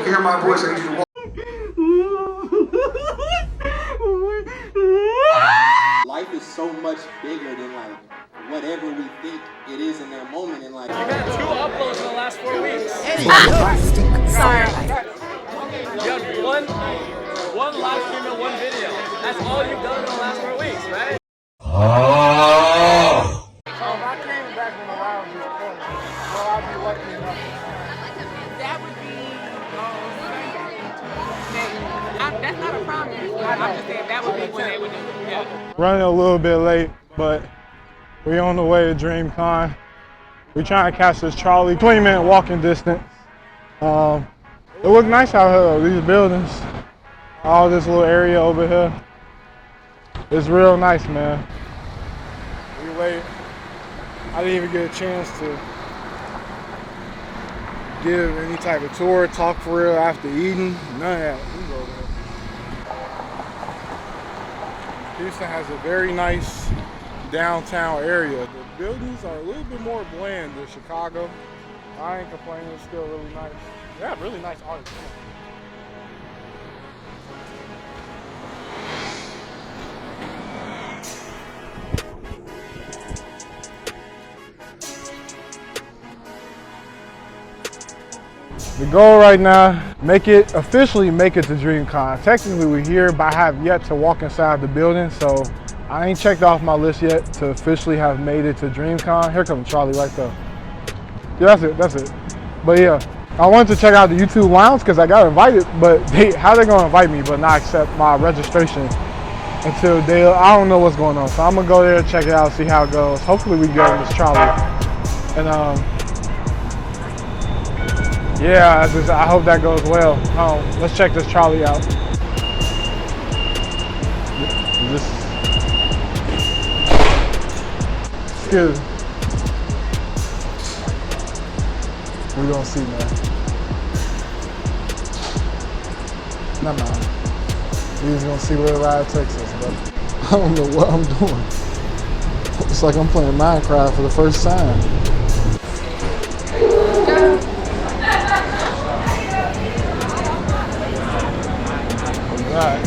can hear my voice, I need you to walk. Life is so much bigger than like whatever we think it is in that moment. And like, You got 2 uploads in the last 4 weeks. Sorry. You had one live stream and 1 video. That's all you've done in the last 4 weeks, right? So if I came back from around this corner, well, I'd be lucky enough. That would be, that's not a problem. I'm just saying that would be when they would do it. Yeah. Running a little bit late, but we on the way to DreamCon. We're trying to catch this Charley 20-minute walking distance. It look nice out here, these buildings. All this little area over here. It's real nice, man. We late. I didn't even get a chance to give any type of tour, talk for real after eating. None of that. We go there. Houston has a very nice downtown area. The buildings are a little bit more bland than Chicago. I ain't complaining, it's still really nice. They have really nice art. The goal right now, officially make it to DreamCon. Technically we're here, but I have yet to walk inside the building, so I ain't checked off my list yet to officially have made it to DreamCon. Here comes Charley right there. Yeah, that's it. But yeah, I wanted to check out the YouTube lounge because I got invited, but how they gonna invite me but not accept my registration until I don't know what's going on. So I'm gonna go there, check it out, see how it goes. Hopefully we get Miss Charley. And yeah, I hope that goes well. Let's check this Charley out. Excuse me. We're gonna see, man. Nah. We're just gonna see where the ride takes us, but I don't know what I'm doing. It's like I'm playing Minecraft for the first time. Right.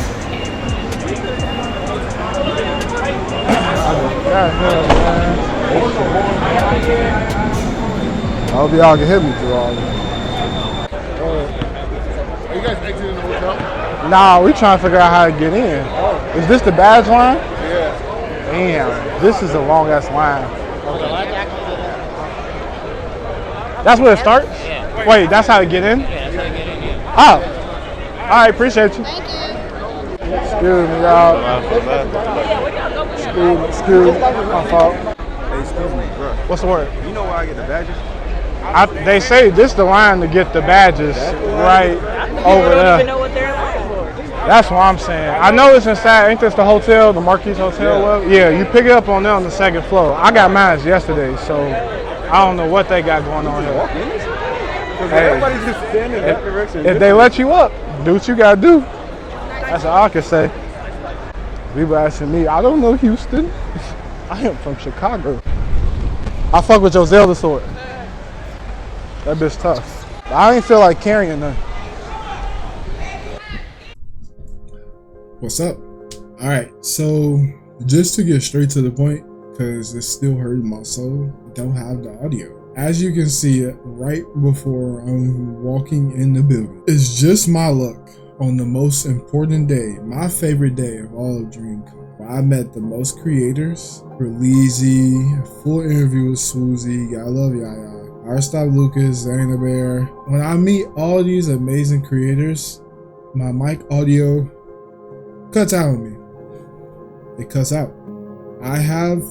I hope y'all can hit me through all this. Are you guys exiting the hotel? Nah, we trying to figure out how to get in. Is this the badge line? Yeah. Damn, this is a long ass line. That's where it starts? Yeah. Wait, that's how to get in? Yeah, that's how to get in, yeah. Oh. All right, appreciate you. Thank you. Excuse me, y'all. Excuse me. My fault. Hey, excuse me, bro. What's the word? You know where I get the badges? They say this the line to get the badges right over there. I don't even know what they're like for. That's what I'm saying. I know it's inside. Ain't this the hotel, the Marquis Hotel? Yeah, you pick it up on there on the 2nd floor. I got mine yesterday, so I don't know what they got going on here. Hey, everybody's just standing in that direction. If they let you up, do what you gotta do. That's all I can say. People asking me, I don't know Houston. I am from Chicago. I fuck with your Zelda sword. That bitch tough. But I ain't feel like carrying none. What's up? Alright, so just to get straight to the point, because it's still hurting my soul, I don't have the audio. As you can see it right before I'm walking in the building. It's just my luck on the most important day, my favorite day of all of DreamCon, where I met the most creators, Berleezy, full interview with Swoozie, I love Yaya, Stop Lucas, Zayna Bear. When I meet all these amazing creators, my mic audio cuts out on me. It cuts out. I have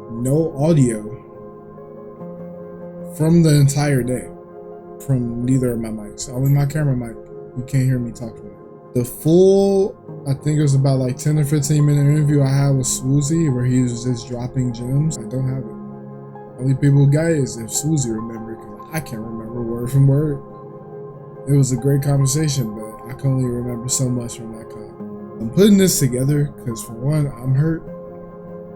no audio from the entire day from neither of my mics. Only my camera mic. You can't hear me talking. The full, I think it was about like 10 or 15 minute interview I had with Swoozie where he was just dropping gems. I don't have it. Only people who got it is if Swoozie remembered, because I can't remember word from word. It was a great conversation, but I can only remember so much from that con. I'm putting this together because for one, I'm hurt.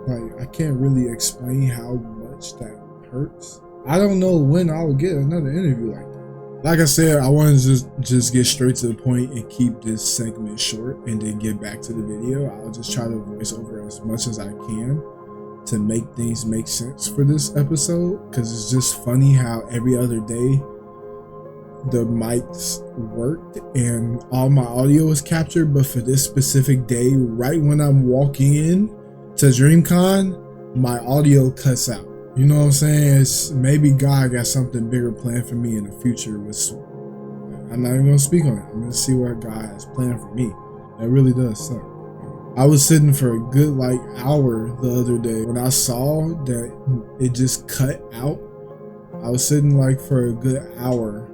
Like, I can't really explain how much that hurts. I don't know when I will get another interview like that. Like I said, I want to just get straight to the point and keep this segment short and then get back to the video. I'll just try to voice over as much as I can to make things make sense for this episode, because it's just funny how every other day the mics worked and all my audio was captured, but for this specific day, right when I'm walking in to DreamCon, my audio cuts out. You know what I'm saying? It's maybe God got something bigger planned for me in the future. I'm not even gonna speak on it. I'm gonna see what God has planned for me. That really does suck. I was sitting for a good hour the other day when I saw that it just cut out. I was sitting for a good hour,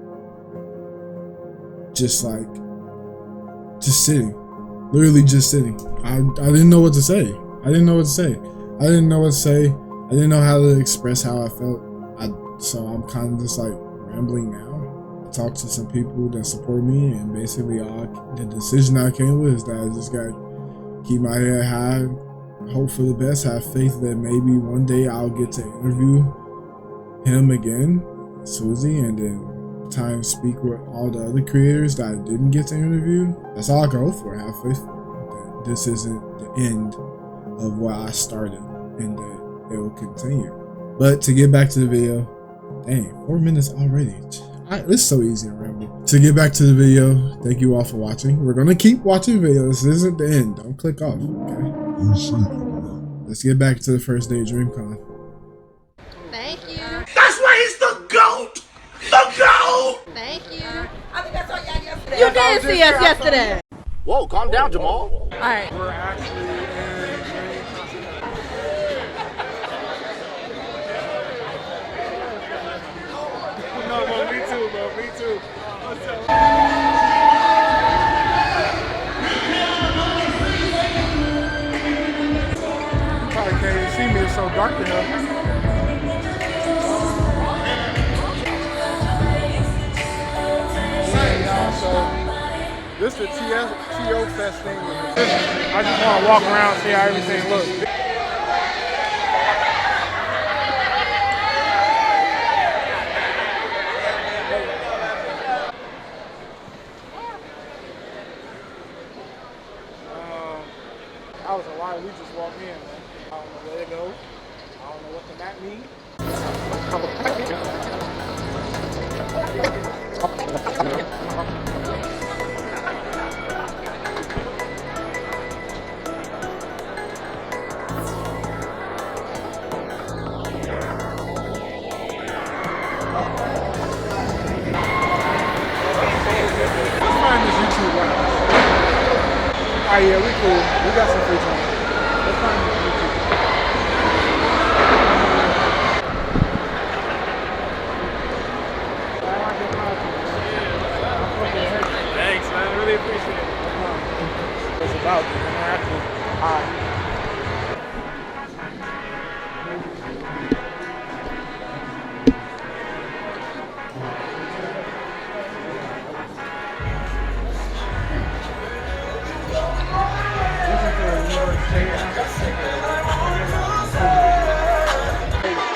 just sitting, literally just sitting. I didn't know what to say. I didn't know how to express how I felt. So I'm kind of just rambling now. I talked to some people that support me, and basically the decision I came with is that I just got to keep my head high, hope for the best, have faith that maybe one day I'll get to interview him again, Swoozie, and then time speak with all the other creators that I didn't get to interview. That's all I can hope for. Have faith that this isn't the end of what I started, and that it will continue. But to get back to the video, dang, 4 minutes already. It's so easy to ramble. To get back to the video, thank you all for watching. We're gonna keep watching videos. This isn't the end. Don't click off, okay? Let's get back to the first day of DreamCon. Thank you. That's why he's the GOAT! The GOAT! Thank you. I think I saw y'all yesterday. You did see us yesterday. Whoa, calm down, Jamal. All right. We're actually me too. What's up? You probably can't even see me, it's so dark in here. So, this is the TO Fest thing. I just want to walk around and see how everything looks. I was a lot. We just walked in, man. I don't know where to go. I don't know what the map means. Let's find this YouTube right. Oh yeah, we cool. We got some free time. Let's find this YouTube. Thanks, man. I really appreciate it. It's about this. Alright.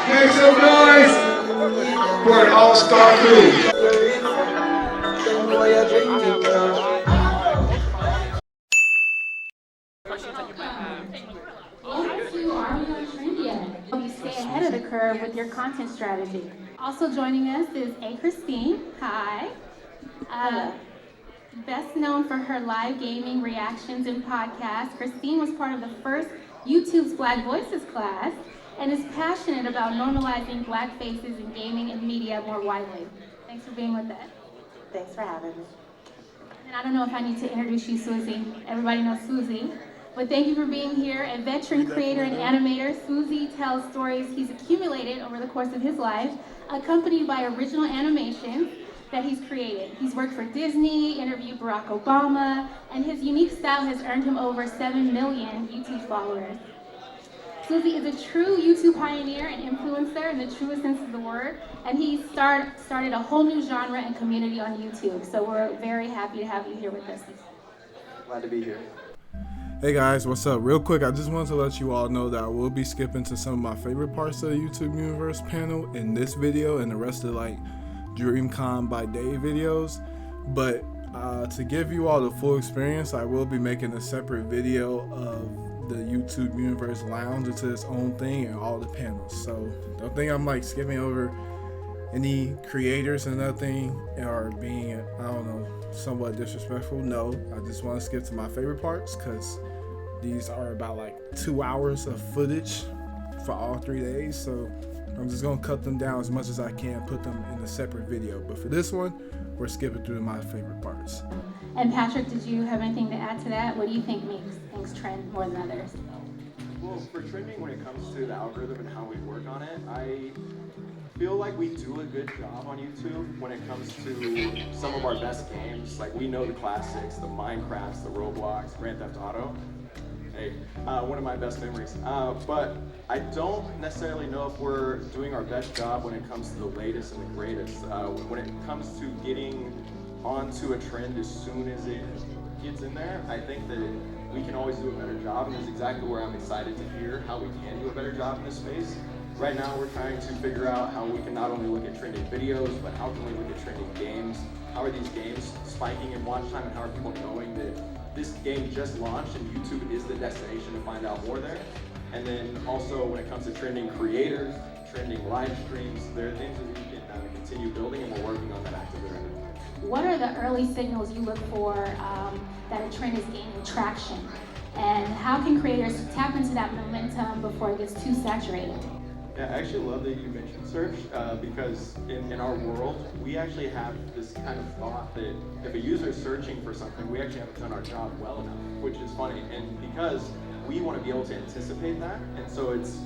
Make some noise for an all-star crew. You stay ahead of the curve with your content strategy. Also joining us is Christine. Hi. Best known for her live gaming reactions and podcasts, Christine was part of the first YouTube's Black Voices class and is passionate about normalizing Black faces in gaming and media more widely. Thanks for being with us. Thanks for having me. And I don't know if I need to introduce you, Swoozie. Everybody knows Swoozie. But thank you for being here. A veteran creator and animator, Swoozie tells stories he's accumulated over the course of his life, accompanied by original animations that he's created. He's worked for Disney, interviewed Barack Obama, and his unique style has earned him over 7 million YouTube followers. Swoozie is a true YouTube pioneer and influencer in the truest sense of the word, and he started a whole new genre and community on YouTube. So we're very happy to have you here with us. Glad to be here. Hey guys, what's up? Real quick, I just wanted to let you all know that I will be skipping to some of my favorite parts of the YouTube Universe panel in this video, and the rest of DreamCon by Day videos, but to give you all the full experience, I will be making a separate video of the YouTube Universe Lounge into its own thing and all the panels. So don't think I'm like skipping over any creators and nothing or being, I don't know, somewhat disrespectful. No, I just want to skip to my favorite parts because these are about like 2 hours of footage for all 3 days. So I'm just gonna cut them down as much as I can, put them in a separate video. But for this one, we're skipping through my favorite parts. And Patrick, did you have anything to add to that? What do you think makes things trend more than others? Well, for trending, when it comes to the algorithm and how we work on it, I feel like we do a good job on YouTube when it comes to some of our best games. Like, we know the classics, the Minecrafts, the Roblox, Grand Theft Auto. Hey, one of my best memories. But I don't necessarily know if we're doing our best job when it comes to the latest and the greatest. When it comes to getting onto a trend as soon as it gets in there, I think that we can always do a better job, and that's exactly where I'm excited to hear how we can do a better job in this space. Right now, we're trying to figure out how we can not only look at trending videos, but how can we look at trending games? How are these games spiking in watch time, and how are people knowing that this game just launched and YouTube is the destination to find out more there? And then also when it comes to trending creators, trending live streams, there are things that we can continue building, and we're working on that actively right now. What are the early signals you look for that a trend is gaining traction? And how can creators tap into that momentum before it gets too saturated? Yeah, I actually love that you mentioned search because in our world, we actually have this kind of thought that if a user is searching for something, we actually haven't done our job well enough, which is funny. And because we want to be able to anticipate that, and so it's,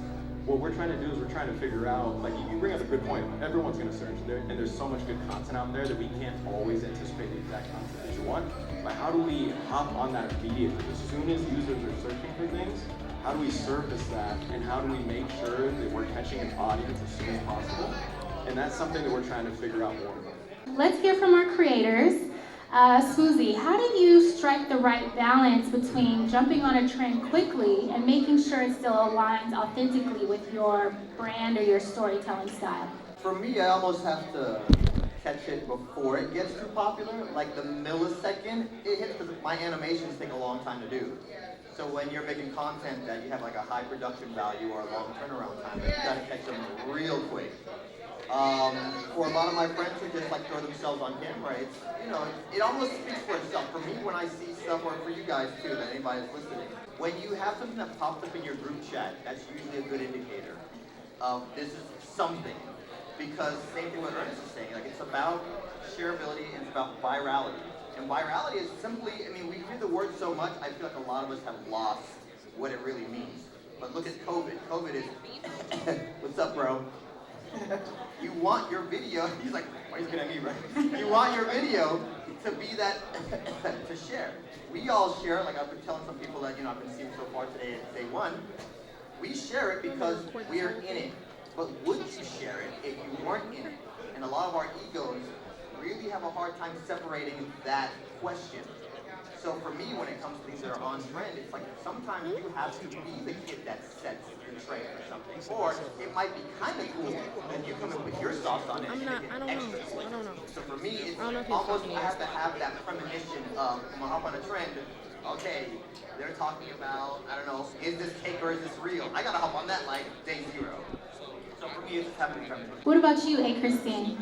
what we're trying to do is we're trying to figure out, like you bring up a good point, everyone's going to search, and there's so much good content out there that we can't always anticipate the exact content that you want. But how do we hop on that immediately? As soon as users are searching for things, how do we surface that, and how do we make sure that we're catching an audience as soon as possible? And that's something that we're trying to figure out more about. Let's hear from our creators. Swoozie, how do you strike the right balance between jumping on a trend quickly and making sure it still aligns authentically with your brand or your storytelling style? For me, I almost have to catch it before it gets too popular. Like the millisecond it hits, because my animations take a long time to do. So when you're making content that you have like a high production value or a long turnaround time, you gotta catch them real quick. For a lot of my friends who just like throw themselves on camera, it's, you know, it almost speaks for itself. For me, when I see stuff, or for you guys too, that anybody's listening, when you have something that pops up in your group chat, that's usually a good indicator of this is something. Because same thing what Ernest is saying, like it's about shareability and it's about virality. And virality is simply, I mean, we hear the word so much, I feel like a lot of us have lost what it really means. But look at COVID. COVID is, what's up, bro? You want your video, he's like, why are you looking at me, bro? You want your video to be that, to share. We all share, like I've been telling some people that, you know, I've been seeing so far today at day one, we share it because we are in it. But would you share it if you weren't in it? And a lot of our egos really have a hard time separating that question. So for me, when it comes to things that are on trend, it's like sometimes you have to be the kid that sets the trend for something. Or it might be kind of cool, and you come in with your sauce on it. I don't know. So for me, it's almost, I have to have that premonition of, I'm gonna hop on a trend, okay, they're talking about, I don't know, is this cake or is this real? I gotta hop on that like day zero. So for me, it's just having a premonition. What about you, Christine?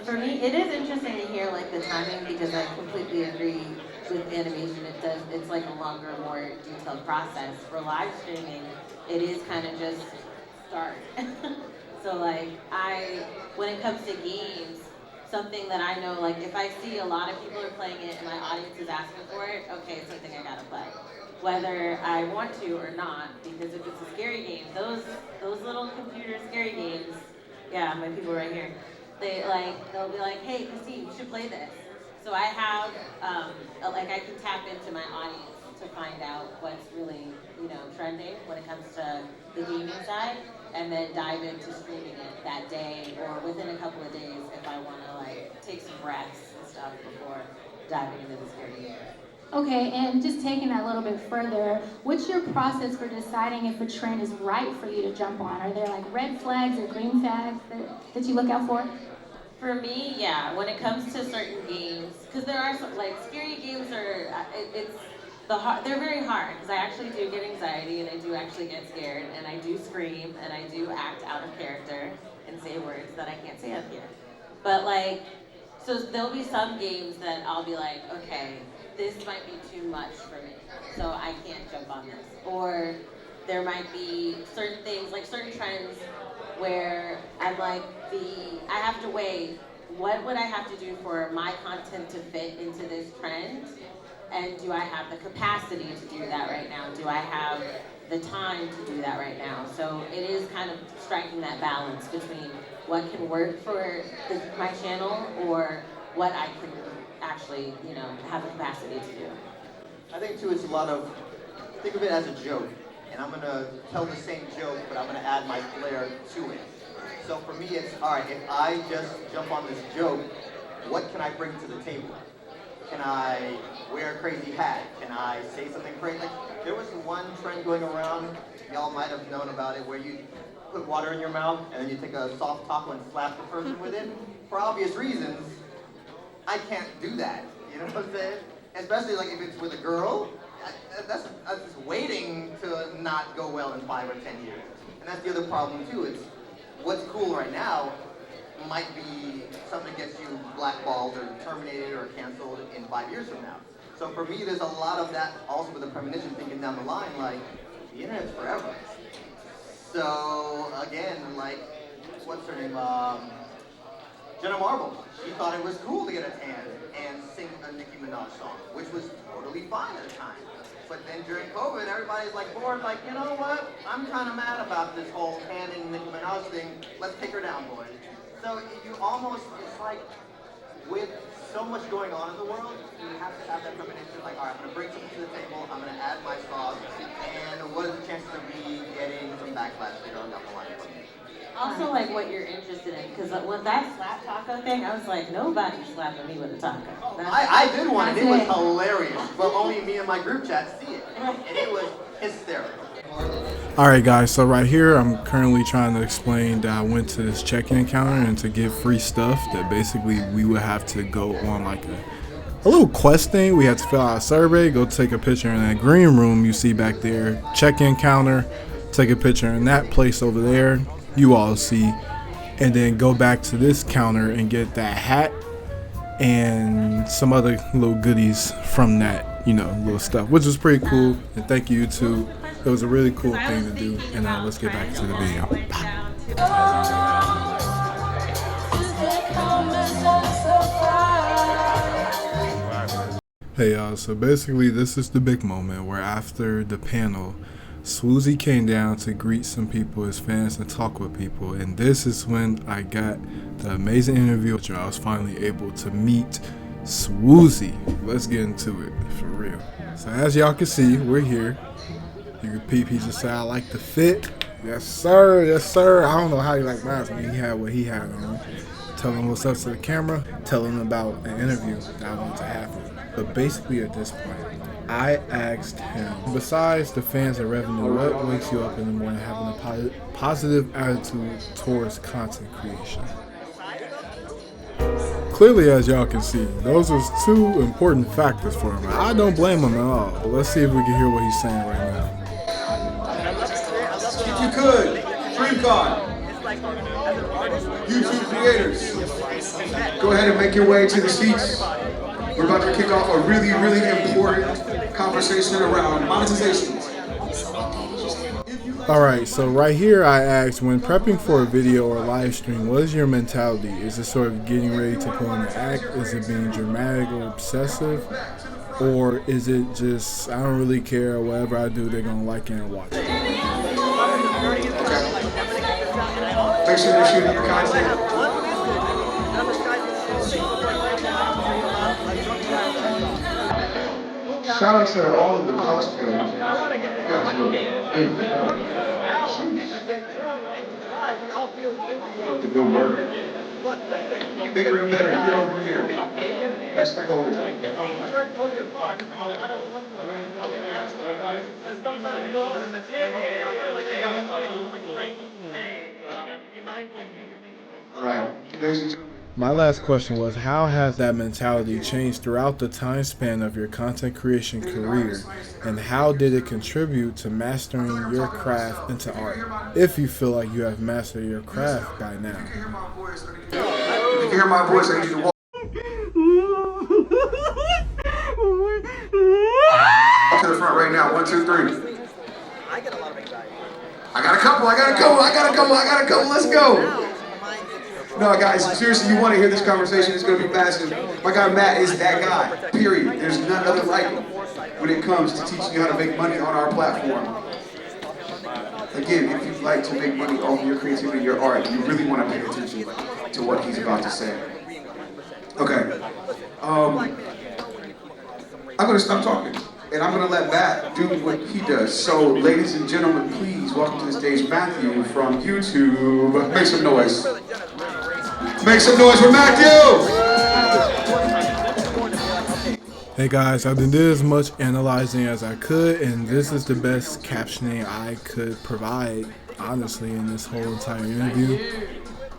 For me, it is interesting to hear like the timing, because I completely agree with animation. It's like a longer, more detailed process. For live streaming, it is kind of just start. So like when it comes to games, something that I know, like if I see a lot of people are playing it and my audience is asking for it, okay, it's something I gotta play. Whether I want to or not, because if it's a scary game, those little computer scary games, yeah, my people right here, they'll be like, hey, Christine, you should play this. So I have, I can tap into my audience to find out what's really, trending when it comes to the gaming side, and then dive into streaming it that day or within a couple of days if I want to take some breaths and stuff before diving into the scary game. Okay, and just taking that a little bit further, what's your process for deciding if a trend is right for you to jump on? Are there like red flags or green flags that you look out for? For me, yeah, when it comes to certain games, because there are some, like, scary games are, they're very hard, because I actually do get anxiety, and I do actually get scared, and I do scream, and I do act out of character, and say words that I can't say up here. But, like, so there'll be some games that I'll be like, okay, this might be too much for me, so I can't jump on this. Or there might be certain things, like certain trends, where I'm like, I have to weigh, what would I have to do for my content to fit into this trend? And do I have the capacity to do that right now? Do I have the time to do that right now? So it is kind of striking that balance between what can work for my channel or what I can actually, have the capacity to do. I think too, it's a lot of, think of it as a joke. And I'm gonna tell the same joke, but I'm gonna add my flair to it. So for me, it's, all right, if I just jump on this joke, what can I bring to the table? Can I wear a crazy hat? Can I say something crazy? Like, there was one trend going around, y'all might have known about it, where you put water in your mouth, and then you take a soft taco and slap the person with it. For obvious reasons, I can't do that, you know what I'm saying? Especially like if it's with a girl, that's just waiting to not go well in 5 or 10 years. And that's the other problem too, it's what's cool right now might be something that gets you blackballed or terminated or canceled in 5 years from now. So for me, there's a lot of that also with the premonition thinking down the line, like, the internet's forever. So again, like, what's her name? Jenna Marbles. She thought it was cool to get a tan and sing a Nicki Minaj song, which was totally fine at the time. But then during COVID, everybody's like bored, like, you know what? I'm kind of mad about this whole tanning Nicki Minaj thing. Let's take her down, boys. So you almost, it's like, with so much going on in the world, you have to have that premonition, like, all right, I'm gonna bring something to the table, I'm gonna add my sauce, and what is the chances of me getting some backlash later on down the line from me? Also, like, what you're interested in, because with that slap taco thing, I was like, nobody's slapping me with a taco. I did one, and it was hilarious, but only me and my group chat see it, and it was hysterical. Alright guys, so right here I'm currently trying to explain that I went to this check-in counter and to get free stuff that basically we would have to go on like a little quest thing. We had to fill out a survey, go take a picture in that green room you see back there, check-in counter, take a picture in that place over there you all see, and then go back to this counter and get that hat and some other little goodies from that, little stuff, which was pretty cool. And thank you too. It was a really cool thing to do. And let's get back to the video. Hey y'all, so basically this is the big moment where after the panel, Swoozie came down to greet some people, his fans, and talk with people. And this is when I got the amazing interview. I was finally able to meet Swoozie. Let's get into it for real. So as y'all can see, we're here. You can peep, he just said, I like the fit. Yes sir, yes sir. I don't know how he liked mine, so he had what he had on. Tell him what's up to the camera. Tell him about an interview that I want to have him. But basically at this point, I asked him, besides the fans and revenue, what wakes you up in the morning having a positive attitude towards content creation? Clearly, as y'all can see, those are two important factors for him. I don't blame him at all, but let's see if we can hear what he's saying right now. If you could, DreamCon, YouTube creators, go ahead and make your way to the seats. We're about to kick off a really, really important conversation around monetization. Alright, so right here I asked, when prepping for a video or a live stream, what is your mentality? Is it sort of getting ready to put on an act? Is it being dramatic or obsessive? Or is it just, I don't really care, whatever I do, they're going to like it and watch it? Make sure you're shooting your content. Shout out to all of the cosplayers. The good work. Bigger and better, get over here. That's the goal. All right, ladies and gentlemen. My last question was, how has that mentality changed throughout the time span of your content creation career, and how did it contribute to mastering your craft into art, if you feel like you have mastered your craft by now? If you hear my voice, I need you to walk to the front right now. 1, 2, 3. I get a lot of anxiety. I got a couple. Let's go. No, guys, seriously, you want to hear this conversation? It's going to be massive. My guy Matt is that guy, period. There's none other like him when it comes to teaching you how to make money on our platform. Again, if you'd like to make money off your creativity and your art, you really want to pay attention to what he's about to say. Okay. I'm going to stop talking, and I'm going to let Matt do what he does. So, ladies and gentlemen, please welcome to the stage Matthew from YouTube. Make some noise. Make some noise for Matthew! Hey guys, I did as much analyzing as I could, and this is the best captioning I could provide, honestly, in this whole entire interview.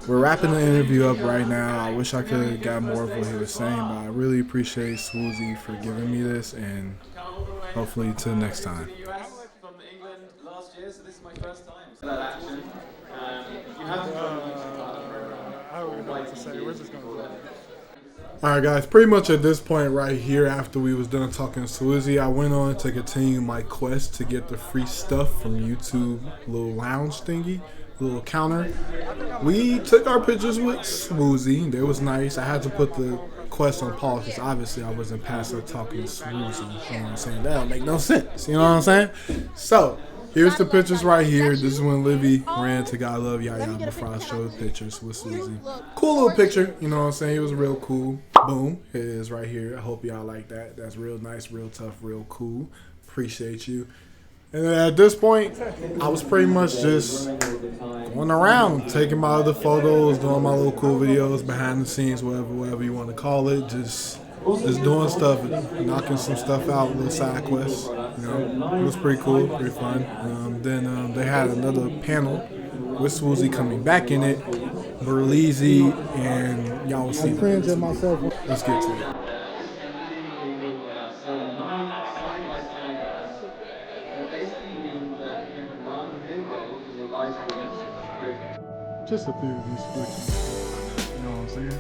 We're wrapping the interview up right now. I wish I could have got more of what he was saying, but I really appreciate Swoozie for giving me this, and hopefully till next time. From England last year, so this is my first time. So that action, you have to I don't even know what to say. Where's this going to go? Alright guys, pretty much at this point right here, after we was done talking to Swoozie, I went on to continue my quest to get the free stuff from YouTube little lounge thingy, little counter. We took our pictures with Swoozie. It was nice. I had to put the quest on pause because obviously I wasn't passive talking to Swoozie. You know what I'm saying? That don't make no sense. You know what I'm saying? So, here's the pictures right here. This is when Livy ran to God Love Yaya before I showed the pictures with Swoozie. Cool little picture, you know what I'm saying? It was real cool. Boom. It is right here. I hope y'all like that. That's real nice, real tough, real cool. Appreciate you. And then at this point, I was pretty much just going around, taking my other photos, doing my little cool videos, behind the scenes, whatever you want to call it. Just doing stuff, knocking some stuff out, little side quests. You know, it was pretty cool, pretty fun. Then they had another panel with Swoozie coming back in it, Berleezy, and y'all will see. Let's get to it. Just a few of these flicks, you know what I'm saying?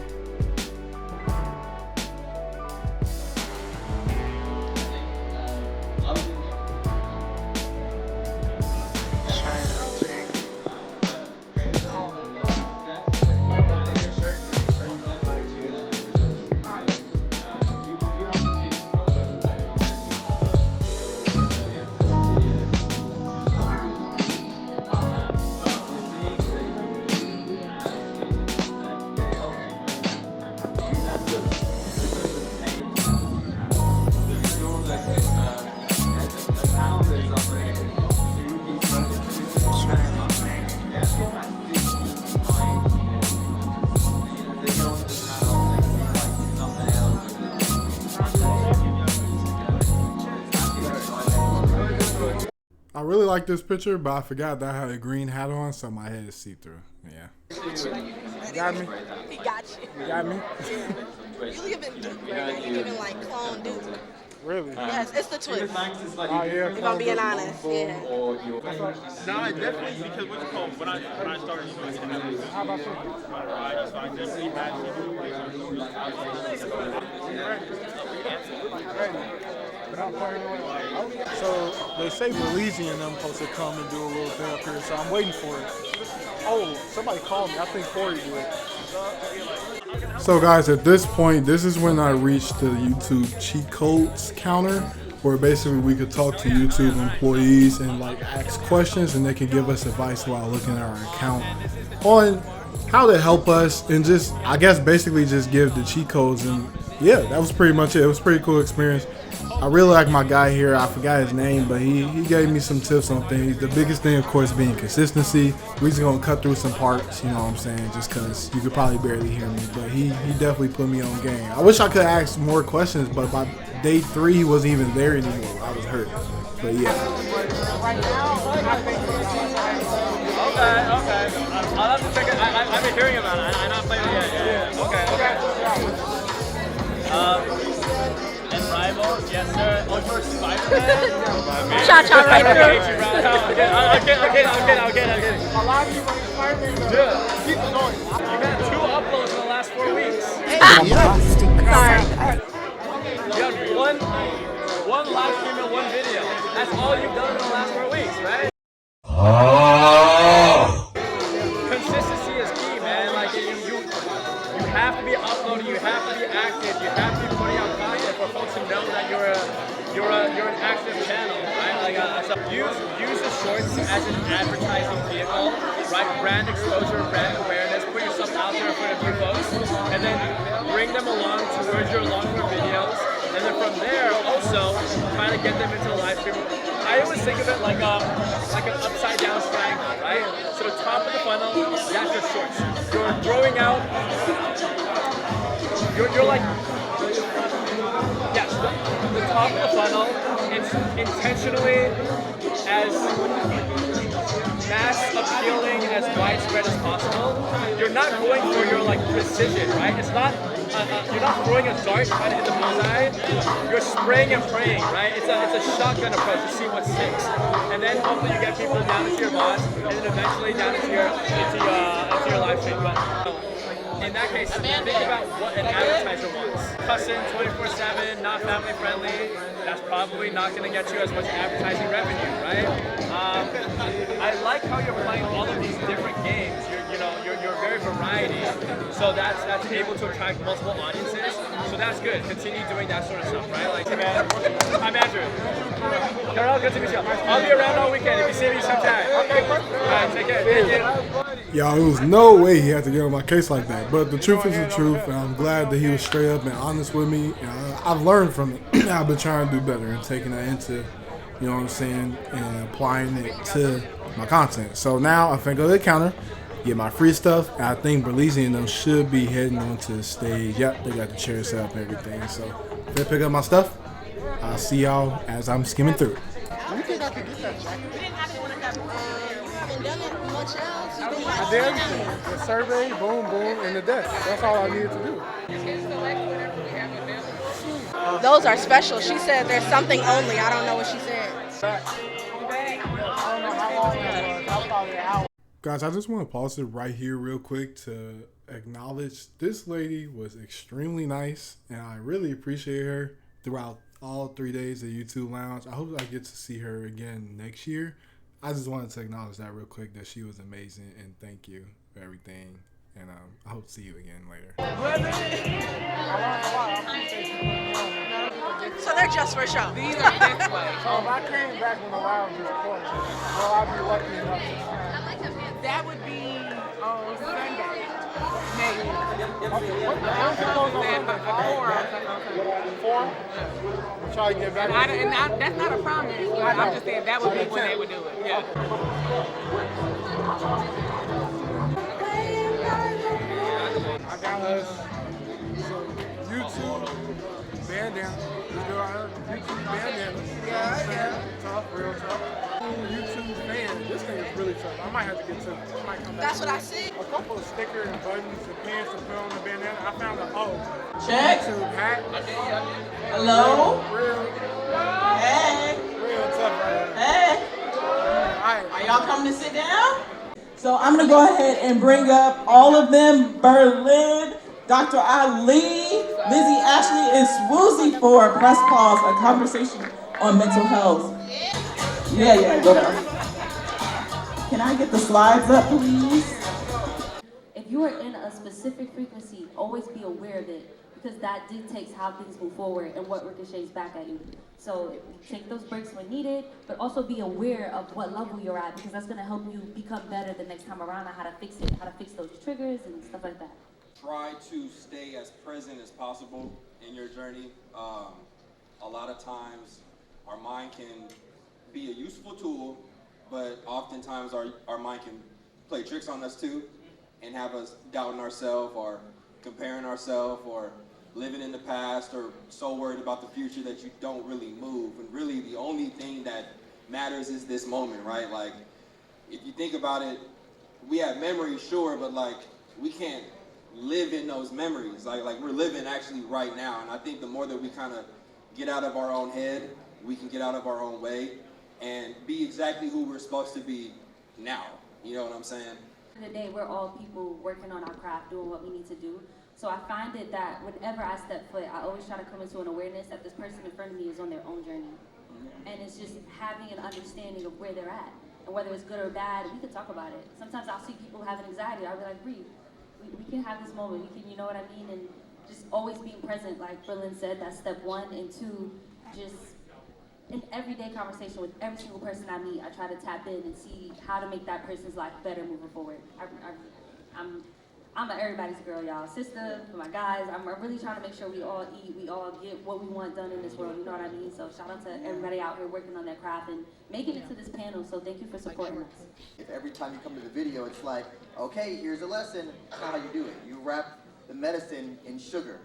I really like this picture, but I forgot that I had a green hat on, so my head is see-through. Yeah. You got me? He got you. You got me? You living like clone Duke. Really? Yes, it's the twist. Oh, yeah. If I'm being honest, yeah. No, I definitely, because what's it called? When I started, you know, I didn't have this. How about you? Alright, so I definitely So they say Berleezy and them supposed to come and do a little thing up here, so I'm waiting for it. Oh, somebody called me. I think Corey did. So guys, at this point, this is when I reached the YouTube cheat codes counter, where basically we could talk to YouTube employees and like ask questions, and they could give us advice while looking at our account on how to help us, and just, I guess, basically just give the cheat codes. And yeah, that was pretty much it. It was a pretty cool experience. I really like my guy here. I forgot his name, but he gave me some tips on things. The biggest thing, of course, being consistency. We're just going to cut through some parts, you know what I'm saying, just because you could probably barely hear me. But he definitely put me on game. I wish I could ask more questions, but by day 3, he wasn't even there anymore. I was hurt. But yeah. Okay. I'll have to check it. I've been hearing about it. I'm not playing it yet. Yeah. Okay. And Rival, yes sir. Oh, you're Spider-Man? Cha-cha right there. Okay. A lot of people Spider-Man. Dude, you've had 2 uploads in the last 4 weeks. Sorry. You had one live stream and 1 video. That's all you've done in the last 4 weeks, right? Consistency is key, man. Like you have to be uploading, you have to be active, you have to be putting out content for folks to know that you're an active channel, right? Like so use the shorts as an advertising vehicle, right? Brand exposure, brand awareness, put yourself out there in front of you folks, and then bring them along towards your longer videos. And then from there, also try to get them into live stream. I always think of it like an upside down triangle, right? So top of the funnel, that's your shorts. You're throwing out. You're like, yes, the top of the funnel. It's intentionally as mass appealing, as widespread as possible. You're not going for your like precision, right? It's not. You're not throwing a dart trying to hit the bullseye. You're spraying and praying, right? It's a shotgun approach to see what sticks, and then hopefully you get people down into your bots, and then eventually down into your live stream. But in that case, think about what an advertiser wants. Cussing 24/7, not family friendly. That's probably not going to get you as much advertising revenue, right? I like how you're playing all of these different games. You're very variety, so that's able to attract multiple audiences. So that's good. Continue doing that sort of stuff, right? Like, hey man, I'm Andrew. Carol, good to meet you. I'll be around all weekend if you see me sometime. Okay, perfect. All right, take care. Thank you. Y'all, there was no way he had to get on my case like that. But the truth is the truth, and I'm glad that he was straight up and honest with me. And I've learned from it. I've been trying to do better and taking that into, you know what I'm saying, and applying it to my content. So now I think I'll get counter, get my free stuff, and I think Berleezy and them should be heading onto the stage. Yep, they got the chair set up and everything. So if they pick up my stuff, I'll see y'all as I'm skimming through. Do you think I could get that jacket? You haven't done it much else. I did everything. The survey, boom, boom, and the desk. That's all I needed to do. Those are special. She said there's something only. I don't know what she said. Guys, I just want to pause it right here real quick to acknowledge this lady was extremely nice, and I really appreciate her throughout all 3 days of YouTube Lounge. I hope I get to see her again next year. I just wanted to acknowledge that real quick, that she was amazing, and thank you for everything. And I hope to see you again later. So they're just for show. These are this way. So if I came back when the lounge was closed, well, I'd be lucky enough to. That would be on Sunday. Maybe. Okay, when's it closed on Sunday? 4? We'll try to get back. That's not a promise. I'm just saying that would be when they would do it. Yeah. I got us some YouTube bandana. We do our YouTube bandana. Yeah. Tough, real tough. YouTube fan. This thing is really tough. I might have to get to it. I might come back. That's what I see. A couple of stickers and buttons and pins to put on the bandana. I found a Check. YouTube hat. Hello. Real. Hey. Real tough right here. Hey. Alright. Are y'all coming to sit down? So I'm gonna go ahead and bring up all of them: Berlin, Dr. Ali, Lizzie, Ashley, and Swoozie for Press Pause, a conversation on mental health. Yeah, go down. Can I get the slides up, please? If you are in a specific frequency, always be aware of it, because that dictates how things move forward and what ricochets back at you. So take those breaks when needed, but also be aware of what level you're at, because that's gonna help you become better the next time around on how to fix it, how to fix those triggers and stuff like that. Try to stay as present as possible in your journey. A lot of times our mind can be a useful tool, but oftentimes our mind can play tricks on us too and have us doubting ourselves or comparing ourselves or living in the past or so worried about the future that you don't really move. And really the only thing that matters is this moment, right? Like, if you think about it, we have memories, sure, but like we can't live in those memories. Like we're living actually right now. And I think the more that we kind of get out of our own head, we can get out of our own way and be exactly who we're supposed to be now. You know what I'm saying? At the end of the day, we're all people working on our craft, doing what we need to do. So I find it that whenever I step foot, I always try to come into an awareness that this person in front of me is on their own journey. And it's just having an understanding of where they're at. And whether it's good or bad, we can talk about it. Sometimes I'll see people having anxiety. I'll be like, breathe. We can have this moment. We can, you know what I mean? And just always being present, like Berlin said, that's step one. And two, just in everyday conversation with every single person I meet, I try to tap in and see how to make that person's life better moving forward. I'm everybody's girl, y'all. Sister, for my guys, I'm really trying to make sure we all eat, we all get what we want done in this world, you know what I mean? So shout out to everybody out here working on their craft and making it to this panel, so thank you for supporting us. If every time you come to the video, it's like, okay, here's a lesson, that's not how you do it. You wrap the medicine in sugar.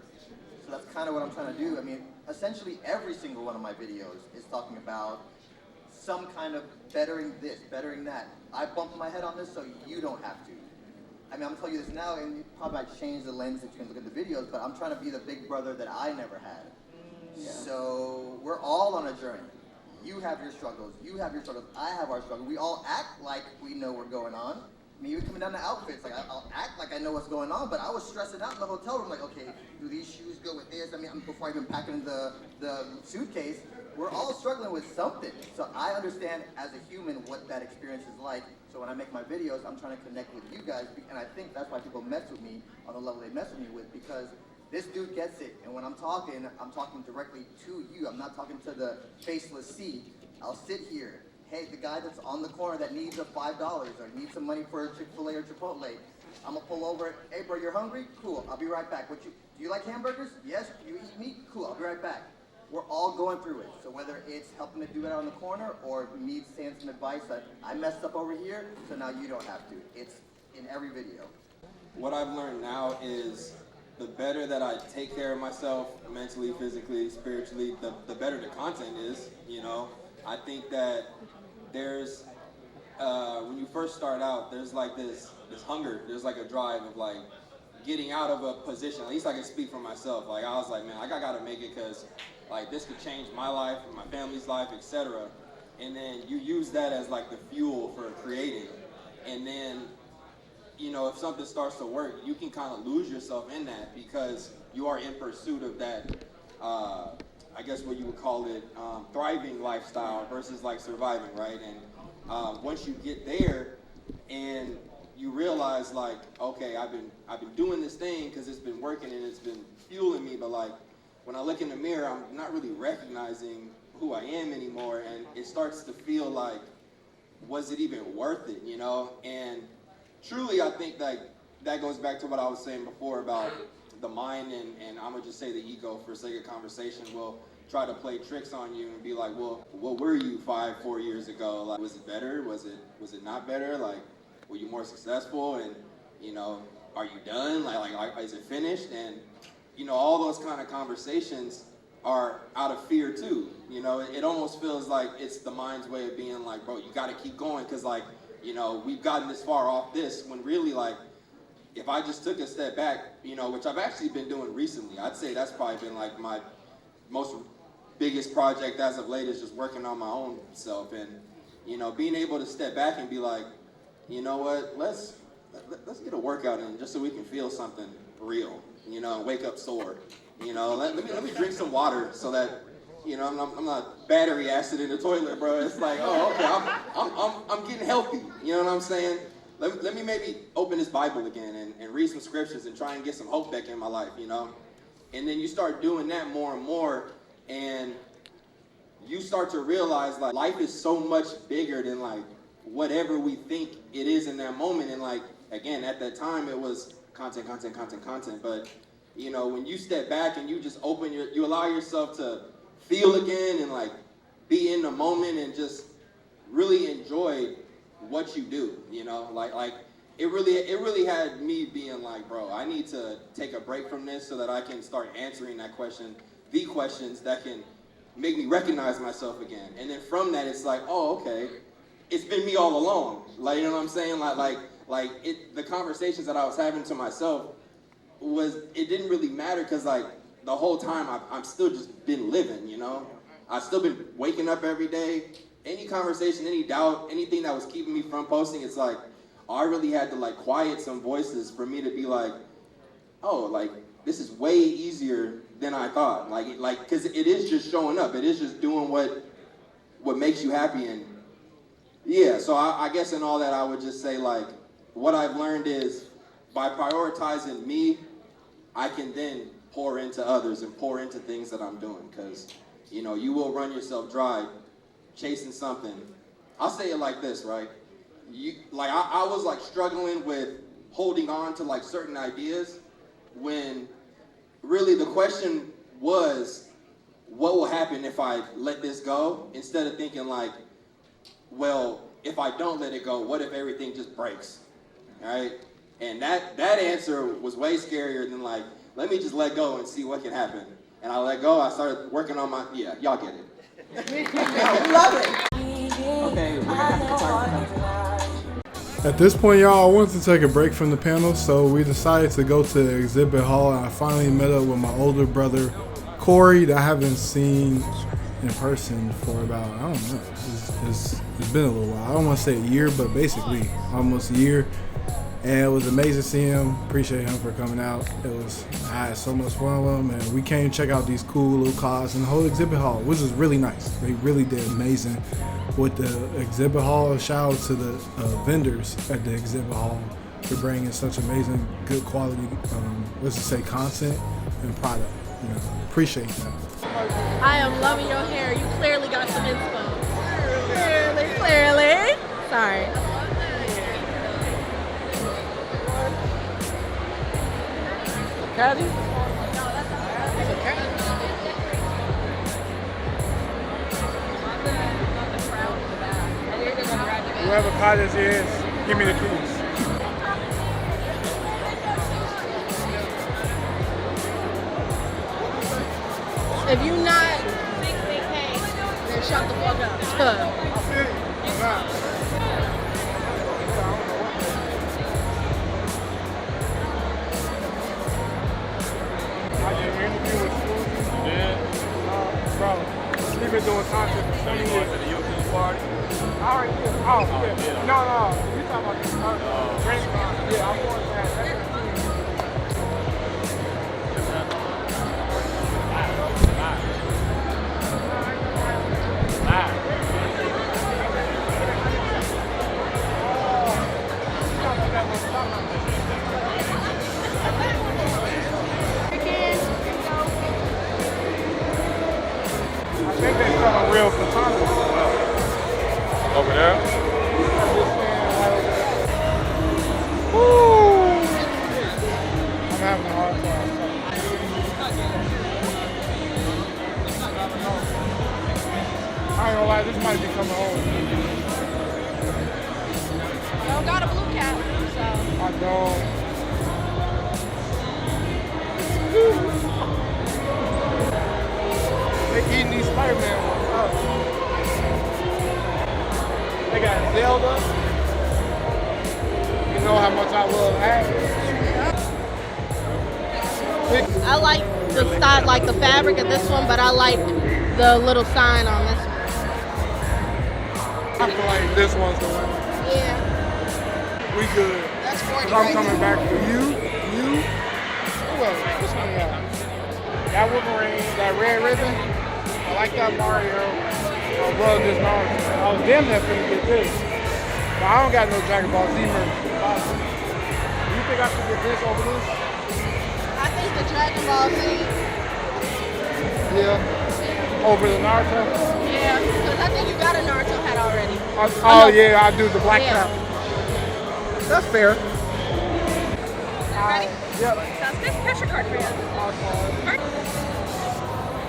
So that's kind of what I'm trying to do. I mean, essentially every single one of my videos is talking about some kind of bettering this, bettering that. I bumped my head on this so you don't have to. I mean, I'm gonna tell you this now, and you probably might change the lens that you can look at the videos, but I'm trying to be the big brother that I never had. Yeah. So we're all on a journey. You have your struggles, you have your struggles, I have our struggles. We all act like we know what's going on. I mean, even coming down to outfits, like I'll act like I know what's going on, but I was stressing out in the hotel room, like, okay, do these shoes go with this? I mean, before I even pack in the suitcase, we're all struggling with something. So I understand as a human what that experience is like. So when I make my videos, I'm trying to connect with you guys, and I think that's why people mess with me on the level they mess with me with, because this dude gets it, and when I'm talking directly to you. I'm not talking to the faceless sea. I'll sit here. Hey, the guy that's on the corner that needs a $5 or needs some money for a Chick-fil-A or Chipotle, I'm gonna pull over. Hey, bro, you're hungry? Cool, I'll be right back. Do you like hamburgers? Yes. You eat meat? Cool, I'll be right back. We're all going through it. So whether it's helping to do it out on the corner or me saying some advice that I messed up over here, so now you don't have to. It's in every video. What I've learned now is the better that I take care of myself mentally, physically, spiritually, the better the content is, you know. I think that there's, when you first start out, there's like this hunger, there's like a drive of like getting out of a position. At least I can speak for myself. Like I was like, man, I gotta make it because like this could change my life, my family's life, etc. And then you use that as like the fuel for creating. And then, you know, if something starts to work, you can kind of lose yourself in that because you are in pursuit of that, I guess what you would call it, thriving lifestyle versus like surviving, right? And once you get there and you realize like, okay, I've been doing this thing because it's been working and it's been fueling me, but like, when I look in the mirror, I'm not really recognizing who I am anymore, and it starts to feel like, was it even worth it, you know? And truly, I think that goes back to what I was saying before about the mind, and I'm gonna just say the ego for sake of conversation will try to play tricks on you and be like, well, what were you 4 years ago? Like, was it better? Was it not better? Like, were you more successful? And, you know, are you done? Like is it finished? And, you know, all those kind of conversations are out of fear too. You know, it almost feels like it's the mind's way of being like, bro, you got to keep going because like, you know, we've gotten this far off this when really like, if I just took a step back, you know, which I've actually been doing recently, I'd say that's probably been like my most biggest project as of late is just working on my own self and, you know, being able to step back and be like, you know what, let's get a workout in just so we can feel something real. You know, and wake up sore. You know, let me drink some water so that, you know, I'm not battery acid in the toilet, bro. It's like, oh, okay, I'm getting healthy. You know what I'm saying? Let me maybe open this Bible again and read some scriptures and try and get some hope back in my life, you know? And then you start doing that more and more, and you start to realize like life is so much bigger than like whatever we think it is in that moment. And like, again, at that time it was content, but you know, when you step back and you just you allow yourself to feel again and like be in the moment and just really enjoy what you do, you know, like it really had me being like, bro, I need to take a break from this so that I can start answering the questions that can make me recognize myself again. And then from that, it's like, oh, okay, it's been me all along. Like, you know what I'm saying? The conversations that I was having to myself it didn't really matter because like the whole time I'm still just been living, you know? I've still been waking up every day. Any conversation, any doubt, anything that was keeping me from posting, it's like, I really had to like quiet some voices for me to be like, oh, like this is way easier than I thought. Like, cause it is just showing up. It is just doing what makes you happy. And yeah, so I guess in all that I would just say like, what I've learned is by prioritizing me, I can then pour into others and pour into things that I'm doing. Cause you know, you will run yourself dry chasing something. I'll say it like this, right? I was like struggling with holding on to like certain ideas when really the question was, what will happen if I let this go? Instead of thinking like, well, if I don't let it go, what if everything just breaks, right? And that answer was way scarier than like, let me just let go and see what can happen. And I let go, I started working on y'all get it. Love it. Okay, we're gonna have to talk. At this point, y'all, I wanted to take a break from the panel, so we decided to go to the exhibit hall, and I finally met up with my older brother, Corey, that I haven't seen in person for about, I don't know, it's been a little while. I don't want to say a year, but basically almost a year. And it was amazing seeing him. Appreciate him for coming out. I had so much fun with him, and we came to check out these cool little cars in the whole exhibit hall, which is really nice. They really did amazing with the exhibit hall. Shout out to the vendors at the exhibit hall for bringing such amazing, good quality, let's just say content and product. You know, appreciate that. I am loving your hair. You clearly got some inspo. Clearly. Sorry. Caddy? Whoever car this is, give me the keys. If you not 16K, then shut the fuck up. I did an interview with Swoozie. Yeah. Bro, we've been doing content for 7 years. At the YouTube party? Alright, yeah. Oh, yeah. No. You talking about the DreamCon. Yeah, I'm going to that. I think they're selling real katanas as well. Over there? Woo! I'm having a hard time. I ain't gonna lie, this might be coming home. You don't got a blue cap, so. I don't. They eating these Spider-Man ones up. They got Zelda. You know how much I love Ash. I like the style, like the fabric of this one, but I like the little sign on this one. I feel like this one's the one. Yeah. We good. That's 40 I'm coming back for you. Who else? Which one you got? That Wolverine, that red ribbon. I like that Mario. I love this Naruto. I was damn near finna get this. But I don't got no Dragon Ball Z merch. You think I should get this over this? I think the Dragon Ball Z. Yeah. Over the Naruto? Yeah, because I think you got a Naruto hat already. Oh yeah, I do the black cap. That's fair. Ready? Yep. Sounds good. Cash your card for you. Card.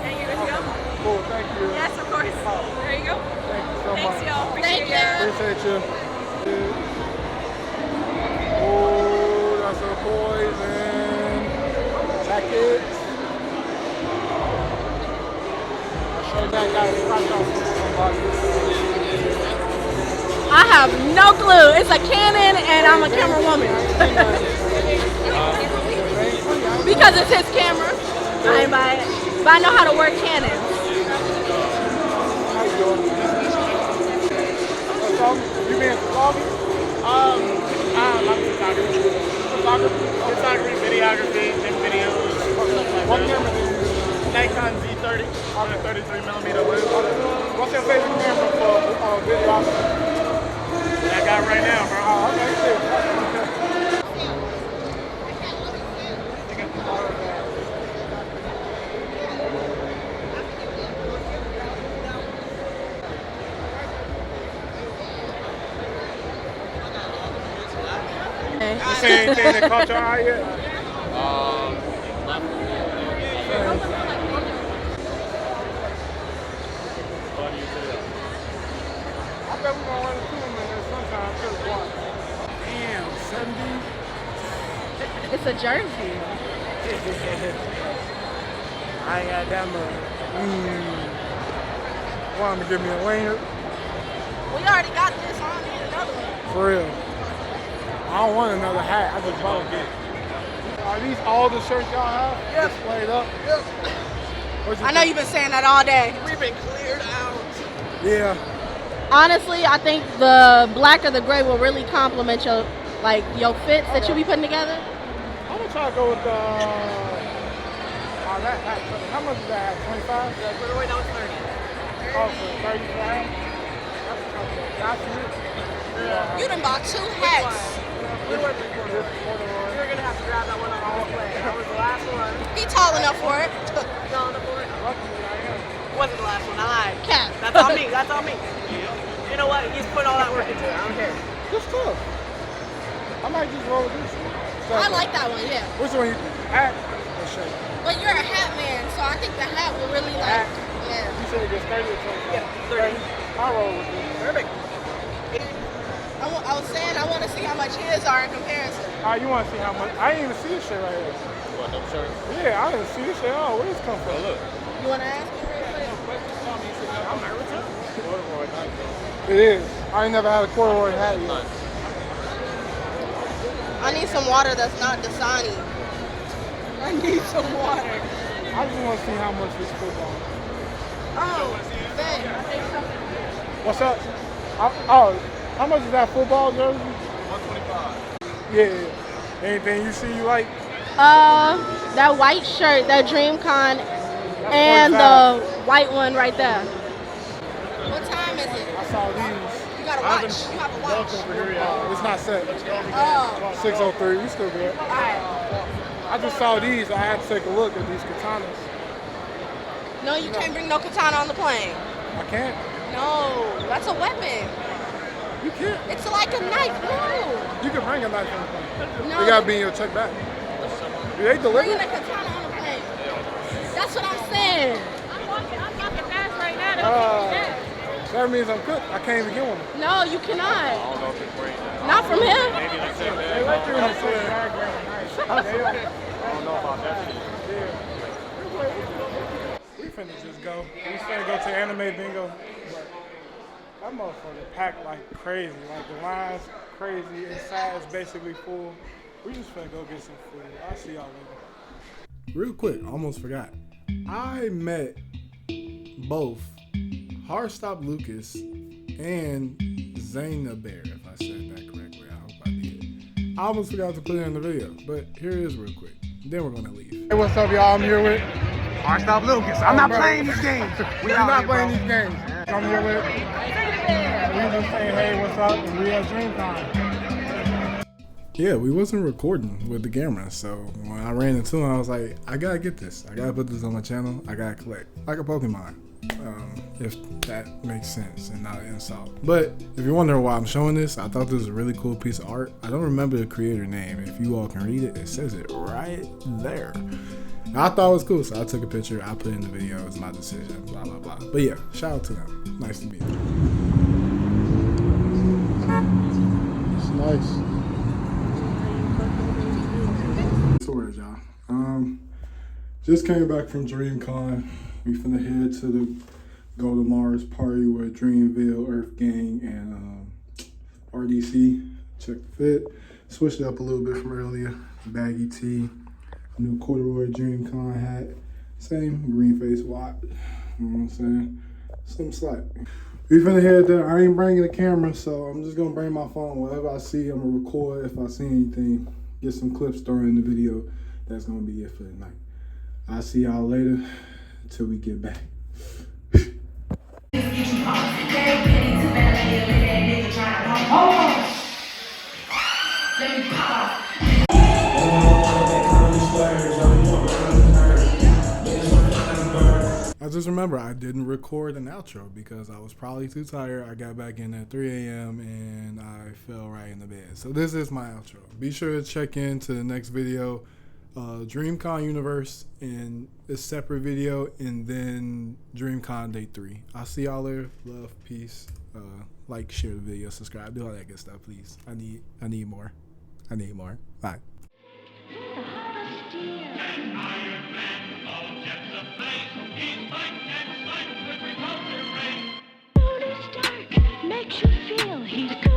There you go. Cool, thank you. Yes, of course. There you go. Thank you so Thanks, much. y'all. Thank you. Appreciate you. Oh, that's a poison jacket. I sure that got a scratch off somebody. I have no clue. It's a Canon, and I'm a camera woman. Because it's his camera. I ain't buy it. But I know how to work Canon. You being vlogging? I'm photography, videography, and videos. What camera do you use? Nikon Z30 on a 33mm lens. What's your favorite camera for videography? That I got right now, bro. Oh, okay, You see anything that caught your eye yet? I bet we're gonna run into them in there sometime too. Damn, 70. It's a jersey. I ain't got that much. Want to give me a lanyard? We already got this on. Need another one. For real. I don't want another hat. I just bought it. Are these all the shirts y'all have? Yep. Displayed up? Yep. I know you've been saying that all day. We've been cleared out. Yeah. Honestly, I think the black or the gray will really complement your fits that you be putting together. I'm gonna try to go with that hat. How much is that hat? 25? Yeah, put it away, that was 30. Oh, for 30 for that? That's it. You done bought 2 hats. We were gonna have to grab that one on the whole play. That was the last one. He tall enough for it. Tall enough for it. Wasn't the last one. I lied. Cap. That's on me. That's on me. You know what? He's putting all that work into it. I don't care. Good stuff. I might just roll with this. I like that one, yeah. Which one you think? Hat or shirt? But you're a hat man, so I think the hat will really Hat. yeah. You said it gets 30 or 25? Yeah, 30. I'll roll with this. Perfect. I was saying I want to see how much his are in comparison. You want to see how much? I didn't even see this shit right here. What, them shirts? Yeah, I didn't see this shit at all. Where this come from? Oh, look. You want to ask me real quick? I'm nervous. It is. I ain't never had a corduroy hat yet. I need some water that's not Dasani. I need some water. I just want to see how much this football is. Oh, thanks. What's up? How much is that football jersey? 125. Yeah. Anything you see you like? That white shirt, that DreamCon, and the white one right there. What time is it? I saw these. You got a watch. You have a watch. It's not set. Oh. 6:03. We still good. All right. I just saw these. I had to take a look at these katanas. No, you can't bring no katana on the plane. I can't. No, that's a weapon. You can't. It's like a knife. No. You can bring a knife on the plane. No. It gotta be in your check bag. Do they deliver? Bringing a katana on the plane. That's what I'm saying. I'm walking fast right now. That means I'm cooked. I can't even get one. No, you cannot. I don't know if it's great. Not from him. Maybe the same They let you in the same bag. I don't know about that. We finna just go. We finna go to anime bingo. But that motherfucker packed like crazy. Like the line's crazy. Inside is basically full. We just finna go get some food. I'll see y'all later. Real quick, almost forgot. I met both Hardstop Lucas and Zayna Bear, if I said that correctly. I hope I did. I almost forgot to put it in the video, but here it is real quick. Then we're gonna leave. Hey, what's up, y'all? I'm here with Hardstop Lucas. I'm not playing these games. We're not playing these games. I'm here with. We just saying, hey, what's up? And we at DreamCon. Yeah, we wasn't recording with the camera, so when I ran into him, I was like, I gotta get this. I gotta put this on my channel. I gotta collect. Like a Pokemon. If that makes sense and not an insult. But if you're wondering why I'm showing this, I thought this was a really cool piece of art. I don't remember the creator name. If you all can read it, it says it right there. I thought it was cool, so I took a picture. I put it in the video. It was my decision, blah, blah, blah. But yeah, shout out to them. Nice to meet you. It's nice. Sorry, y'all. Just came back from DreamCon. We finna head to the Go to Mars party with Dreamville, Earth Gang, and RDC. Check the fit. Switched it up a little bit from earlier. Baggy tee, New corduroy DreamCon hat. Same green face watch. You know what I'm saying? Some slack. We finna head there. I ain't bringing the camera, so I'm just gonna bring my phone. Whatever I see, I'm gonna record. If I see anything, get some clips during the video. That's gonna be it for the night. I'll see y'all later until we get back. I just remember I didn't record an outro because I was probably too tired. I got back in at 3 a.m. and I fell right in the bed. So this is my outro. Be sure to check in to the next video, DreamCon Universe in a separate video, and then DreamCon Day 3. I'll see y'all there. Love, peace. Like, share the video, subscribe, do all that good stuff, please. I need more. I need more. Bye. Makes you feel he's